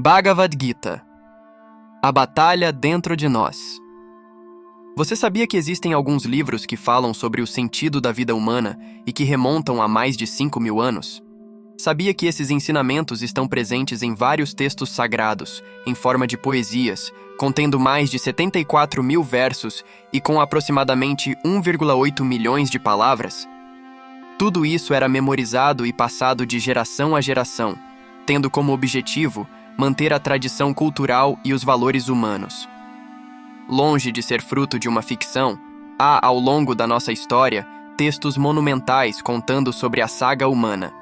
Bhagavad Gita. A batalha dentro de nós. Você sabia que existem alguns livros que falam sobre o sentido da vida humana e que remontam a mais de 5.000 anos? Sabia que esses ensinamentos estão presentes em vários textos sagrados, em forma de poesias, contendo mais de 74.000 versos e com aproximadamente 1,8 milhões de palavras? Tudo isso era memorizado e passado de geração a geração, tendo como objetivo manter a tradição cultural e os valores humanos. Longe de ser fruto de uma ficção, há, ao longo da nossa história, textos monumentais contando sobre a saga humana.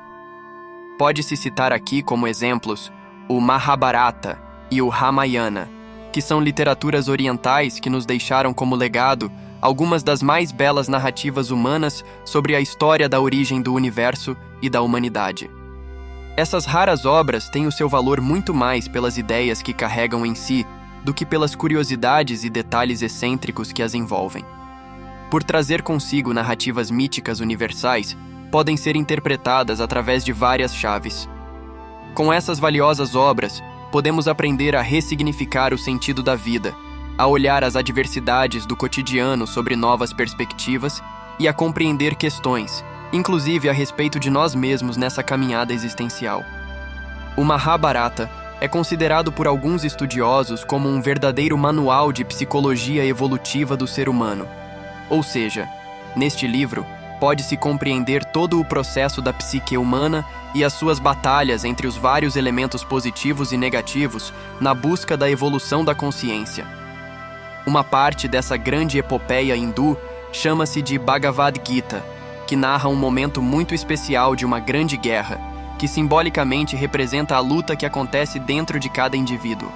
Pode-se citar aqui como exemplos o Mahabharata e o Ramayana, que são literaturas orientais que nos deixaram como legado algumas das mais belas narrativas humanas sobre a história da origem do universo e da humanidade. Essas raras obras têm o seu valor muito mais pelas ideias que carregam em si do que pelas curiosidades e detalhes excêntricos que as envolvem. Por trazer consigo narrativas míticas universais, podem ser interpretadas através de várias chaves. Com essas valiosas obras, podemos aprender a ressignificar o sentido da vida, a olhar as adversidades do cotidiano sobre novas perspectivas e a compreender questões, inclusive a respeito de nós mesmos nessa caminhada existencial. O Mahabharata é considerado por alguns estudiosos como um verdadeiro manual de psicologia evolutiva do ser humano. Ou seja, neste livro, pode-se compreender todo o processo da psique humana e as suas batalhas entre os vários elementos positivos e negativos na busca da evolução da consciência. Uma parte dessa grande epopeia hindu chama-se de Bhagavad Gita, que narra um momento muito especial de uma grande guerra, que simbolicamente representa a luta que acontece dentro de cada indivíduo.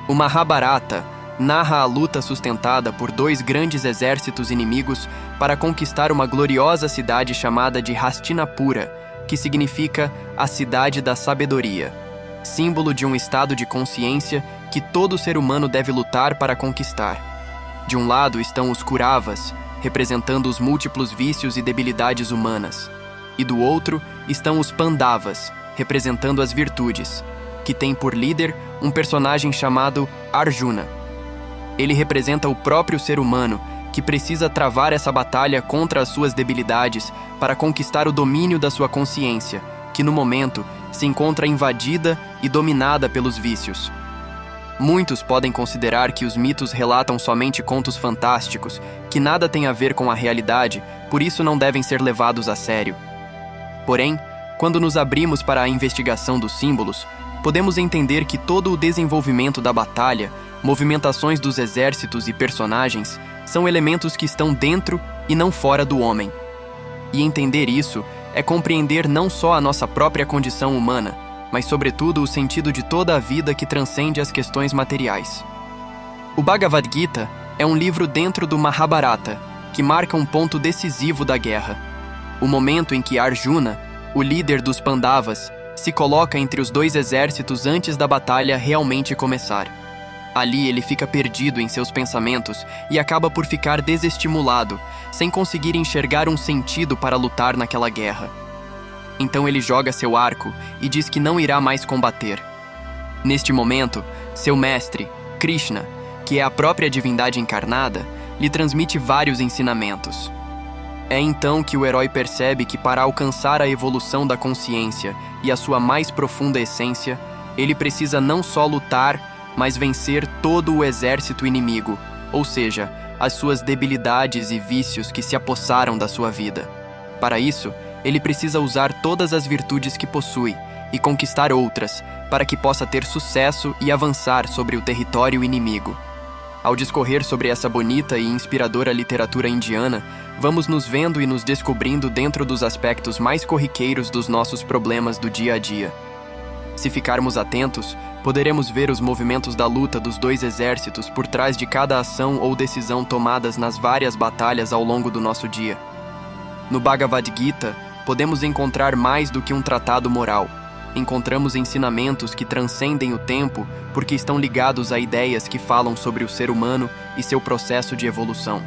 O Mahabharata narra a luta sustentada por dois grandes exércitos inimigos para conquistar uma gloriosa cidade chamada de Hastinapura, que significa a cidade da sabedoria, símbolo de um estado de consciência que todo ser humano deve lutar para conquistar. De um lado estão os Kauravas, representando os múltiplos vícios e debilidades humanas, e do outro estão os Pandavas, representando as virtudes, que tem por líder um personagem chamado Arjuna. Ele representa o próprio ser humano, que precisa travar essa batalha contra as suas debilidades para conquistar o domínio da sua consciência, que no momento se encontra invadida e dominada pelos vícios. Muitos podem considerar que os mitos relatam somente contos fantásticos, que nada têm a ver com a realidade, por isso não devem ser levados a sério. Porém, quando nos abrimos para a investigação dos símbolos, podemos entender que todo o desenvolvimento da batalha, movimentações dos exércitos e personagens, são elementos que estão dentro e não fora do homem. E entender isso é compreender não só a nossa própria condição humana, mas sobretudo o sentido de toda a vida que transcende as questões materiais. O Bhagavad Gita é um livro dentro do Mahabharata, que marca um ponto decisivo da guerra. O momento em que Arjuna, o líder dos Pandavas, se coloca entre os dois exércitos antes da batalha realmente começar. Ali ele fica perdido em seus pensamentos e acaba por ficar desestimulado, sem conseguir enxergar um sentido para lutar naquela guerra. Então ele joga seu arco e diz que não irá mais combater. Neste momento, seu mestre, Krishna, que é a própria divindade encarnada, lhe transmite vários ensinamentos. É então que o herói percebe que para alcançar a evolução da consciência e a sua mais profunda essência, ele precisa não só lutar, mas vencer todo o exército inimigo, ou seja, as suas debilidades e vícios que se apossaram da sua vida. Para isso, ele precisa usar todas as virtudes que possui e conquistar outras, para que possa ter sucesso e avançar sobre o território inimigo. Ao discorrer sobre essa bonita e inspiradora literatura indiana, vamos nos vendo e nos descobrindo dentro dos aspectos mais corriqueiros dos nossos problemas do dia a dia. Se ficarmos atentos, poderemos ver os movimentos da luta dos dois exércitos por trás de cada ação ou decisão tomadas nas várias batalhas ao longo do nosso dia. No Bhagavad Gita, podemos encontrar mais do que um tratado moral. Encontramos ensinamentos que transcendem o tempo porque estão ligados a ideias que falam sobre o ser humano e seu processo de evolução.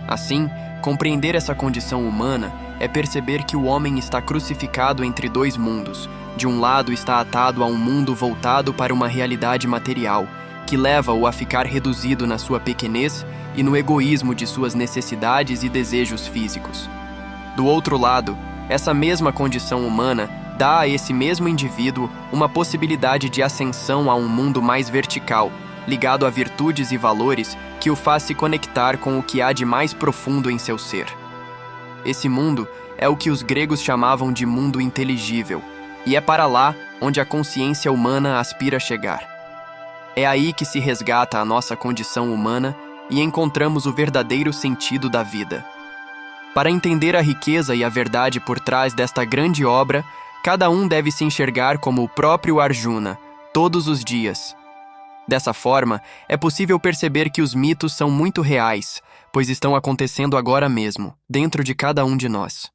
Assim, compreender essa condição humana é perceber que o homem está crucificado entre dois mundos. De um lado está atado a um mundo voltado para uma realidade material, que leva-o a ficar reduzido na sua pequenez e no egoísmo de suas necessidades e desejos físicos. Do outro lado, essa mesma condição humana dá a esse mesmo indivíduo uma possibilidade de ascensão a um mundo mais vertical, ligado a virtudes e valores que o faz se conectar com o que há de mais profundo em seu ser. Esse mundo é o que os gregos chamavam de mundo inteligível, e é para lá onde a consciência humana aspira a chegar. É aí que se resgata a nossa condição humana e encontramos o verdadeiro sentido da vida. Para entender a riqueza e a verdade por trás desta grande obra, cada um deve se enxergar como o próprio Arjuna, todos os dias. Dessa forma, é possível perceber que os mitos são muito reais, pois estão acontecendo agora mesmo, dentro de cada um de nós.